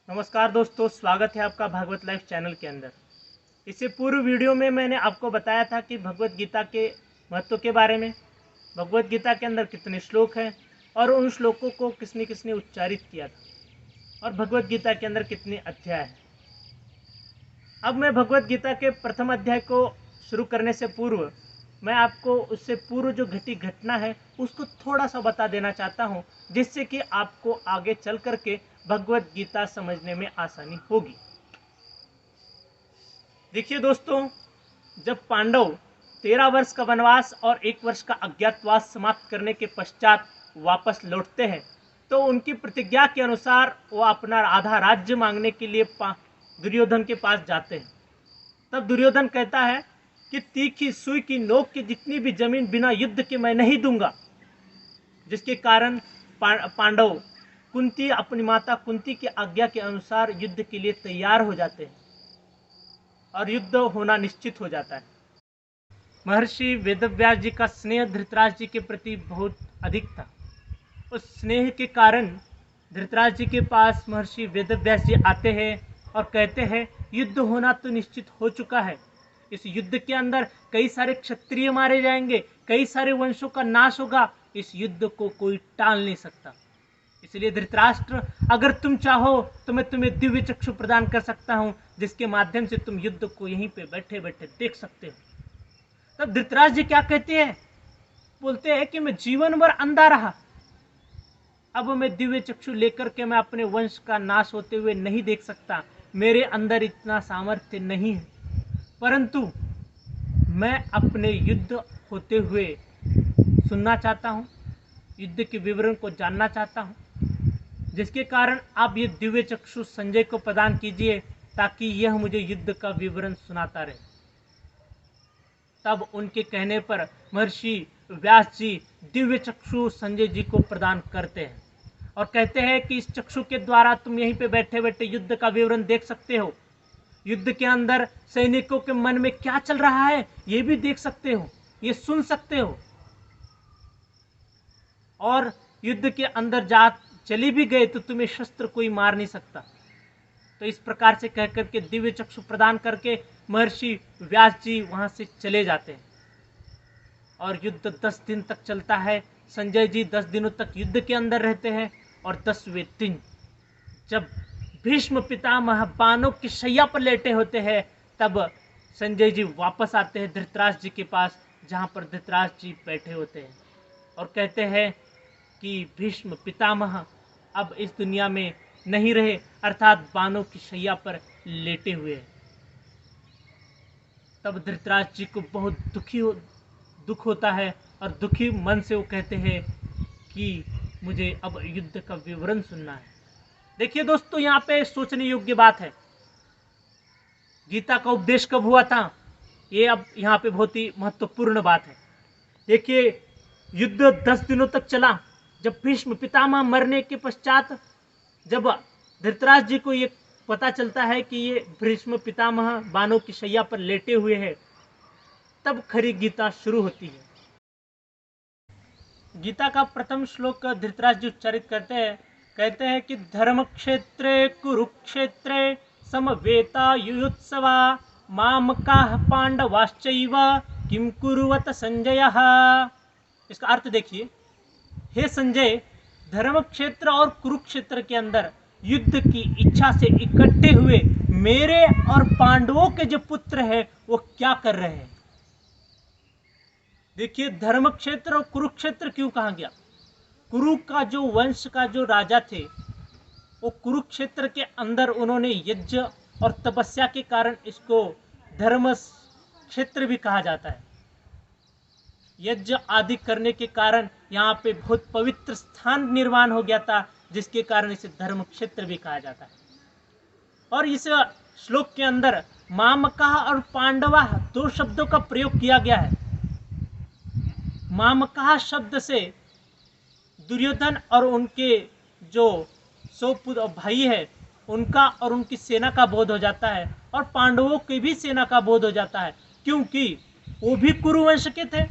नमस्कार दोस्तों, स्वागत है आपका भागवत लाइफ चैनल के अंदर। इससे पूर्व वीडियो में मैंने आपको बताया था कि भगवत गीता के महत्व के बारे में, भगवत गीता के अंदर कितने श्लोक हैं और उन श्लोकों को किसने किसने उच्चारित किया था और भगवत गीता के अंदर कितने अध्याय हैं। अब मैं भगवत गीता के प्रथम अध्याय को शुरू करने से पूर्व मैं आपको उससे पूर्व जो घटी घटना है उसको थोड़ा सा बता देना चाहता हूँ, जिससे कि आपको आगे चल करके भगवत गीता समझने में आसानी होगी। देखिए दोस्तों, जब पांडव 13 वर्ष का वनवास और 1 वर्ष का अज्ञातवास समाप्त करने के पश्चात वापस लौटते हैं तो उनकी प्रतिज्ञा के अनुसार वो अपना आधा राज्य मांगने के लिए दुर्योधन के पास जाते हैं। तब दुर्योधन कहता है कि तीखी सुई की नोक की जितनी भी जमीन बिना युद्ध के मैं नहीं दूंगा, जिसके कारण पांडव कुंती अपनी माता कुंती की आज्ञा के अनुसार युद्ध के लिए तैयार हो जाते हैं और युद्ध होना निश्चित हो जाता है। महर्षि वेदव्यास जी का स्नेह धृतराज जी के प्रति बहुत अधिक था। उस स्नेह के कारण धृतराज जी के पास महर्षि वेदव्यास जी आते हैं और कहते हैं युद्ध होना तो निश्चित हो चुका है। इस युद्ध के अंदर कई सारे क्षत्रिय मारे जाएंगे, कई सारे वंशों का नाश होगा। इस युद्ध को कोई टाल नहीं सकता। इसलिए धृतराष्ट्र, अगर तुम चाहो तो मैं तुम्हें दिव्य चक्षु प्रदान कर सकता हूं, जिसके माध्यम से तुम युद्ध को यहीं पे बैठे बैठे देख सकते हो। तब धृतराष्ट्र जी क्या कहते हैं? बोलते हैं कि मैं जीवन भर अंधा रहा, अब मैं दिव्य चक्षु लेकर के मैं अपने वंश का नाश होते हुए नहीं देख सकता। मेरे अंदर इतना सामर्थ्य नहीं है, परंतु मैं अपने युद्ध होते हुए सुनना चाहता हूँ, युद्ध के विवरण को जानना चाहता हूँ, जिसके कारण आप ये दिव्य चक्षु संजय को प्रदान कीजिए ताकि यह मुझे युद्ध का विवरण सुनाता रहे। तब उनके कहने पर महर्षि व्यास जी दिव्य चक्षु संजय जी को प्रदान करते हैं और कहते हैं कि इस चक्षु के द्वारा तुम यहीं पे बैठे बैठे युद्ध का विवरण देख सकते हो। युद्ध के अंदर सैनिकों के मन में क्या चल रहा है ये भी देख सकते हो, ये सुन सकते हो। और युद्ध के अंदर जा चली भी गए तो तुम्हें शस्त्र कोई मार नहीं सकता। तो इस प्रकार से कह करके दिव्य चक्षु प्रदान करके महर्षि व्यास जी वहां से चले जाते हैं और युद्ध 10 दिन तक चलता है। संजय जी 10 दिनों तक युद्ध के अंदर रहते हैं और 10वें दिन जब भीष्म पितामह बाणों की शैया पर लेटे होते हैं तब संजय जी वापस आते हैं धृतराष्ट्र जी के पास, जहां पर धृतराष्ट्र जी बैठे होते हैं और कहते हैं कि भीष्म पितामह अब इस दुनिया में नहीं रहे, अर्थात बाणों की शैया पर लेटे हुए हैं। तब धृतराष्ट्र जी को बहुत दुख होता है और दुखी मन से वो कहते हैं कि मुझे अब युद्ध का विवरण सुनना है। देखिए दोस्तों, यहाँ पे सोचने योग्य बात है। गीता का उपदेश कब हुआ था, ये अब यहाँ पे बहुत ही महत्वपूर्ण बात है। देखिए, युद्ध 10 दिनों तक चला। जब भीष्म पितामह मरने के पश्चात जब धृतराष्ट्र जी को ये पता चलता है कि ये भीष्म पितामह बाणों की शैया पर लेटे हुए हैं, तब खरी गीता शुरू होती है। गीता का प्रथम श्लोक धृतराष्ट्र जी उच्चारित करते हैं, कहते हैं कि धर्म क्षेत्रे कुरुक्षेत्रे समवेतायुयुत्सवा मामकाः पांडवाश्चैव किं कुरुवत संजयः। इसका अर्थ देखिए, हे संजय, धर्म क्षेत्र और कुरुक्षेत्र के अंदर युद्ध की इच्छा से इकट्ठे हुए मेरे और पांडवों के जो पुत्र हैं वो क्या कर रहे हैं। देखिए, धर्म क्षेत्र और कुरुक्षेत्र क्यों कहा गया? कुरु का जो वंश का जो राजा थे वो कुरुक्षेत्र के अंदर उन्होंने यज्ञ और तपस्या के कारण इसको धर्म क्षेत्र भी कहा जाता है। यज्ञ आदि करने के कारण यहाँ पे बहुत पवित्र स्थान निर्माण हो गया था, जिसके कारण इसे धर्म क्षेत्र भी कहा जाता है। और इस श्लोक के अंदर मामकाः और पांडवा 2 शब्दों का प्रयोग किया गया है। मामकाः शब्द से दुर्योधन और उनके जो 100 भाई है उनका और उनकी सेना का बोध हो जाता है और पांडवों की भी सेना का बोध हो जाता है, क्योंकि वो भी कुरुवंश के थे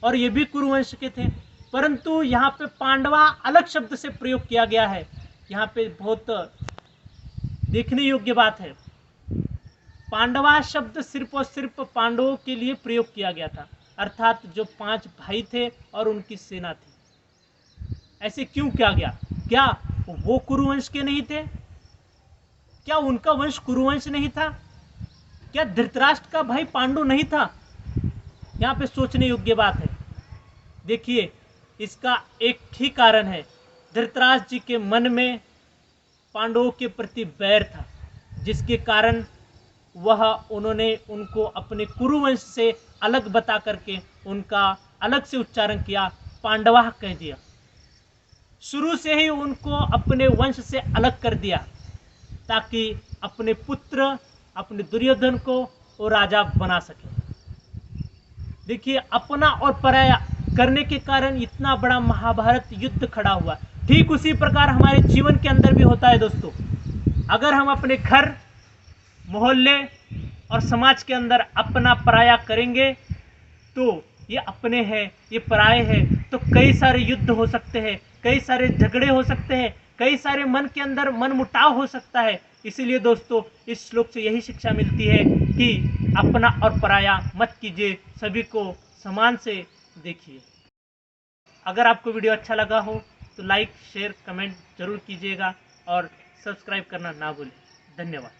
और ये भी कुरुवंश के थे। परंतु यहाँ पे पांडवा अलग शब्द से प्रयोग किया गया है। यहाँ पे बहुत देखने योग्य बात है। पांडवा शब्द सिर्फ और सिर्फ पांडवों के लिए प्रयोग किया गया था, अर्थात जो 5 भाई थे और उनकी सेना थी। ऐसे क्यों किया गया? क्या वो कुरुवंश के नहीं थे? क्या उनका वंश कुरुवंश नहीं था? क्या धृतराष्ट्र का भाई पांडु नहीं था? यहाँ पे सोचने योग्य बात है। देखिए, इसका एक ही कारण है, धृतराष्ट्र जी के मन में पांडवों के प्रति बैर था, जिसके कारण उन्होंने उनको अपने कुरुवंश से अलग बता करके उनका अलग से उच्चारण किया, पांडवा कह दिया। शुरू से ही उनको अपने वंश से अलग कर दिया, ताकि अपने पुत्र अपने दुर्योधन को वो राजा बना सके। देखिए, अपना और पराया करने के कारण इतना बड़ा महाभारत युद्ध खड़ा हुआ। ठीक उसी प्रकार हमारे जीवन के अंदर भी होता है दोस्तों। अगर हम अपने घर, मोहल्ले और समाज के अंदर अपना पराया करेंगे तो ये अपने हैं, ये पराये हैं, तो कई सारे युद्ध हो सकते हैं, कई सारे झगड़े हो सकते हैं, कई सारे मन के अंदर मनमुटाव हो सकता है। इसीलिए दोस्तों, इस श्लोक से यही शिक्षा मिलती है कि अपना और पराया मत कीजिए, सभी को समान से देखिए। अगर आपको वीडियो अच्छा लगा हो तो लाइक, शेयर, कमेंट जरूर कीजिएगा और सब्सक्राइब करना ना भूलें। धन्यवाद।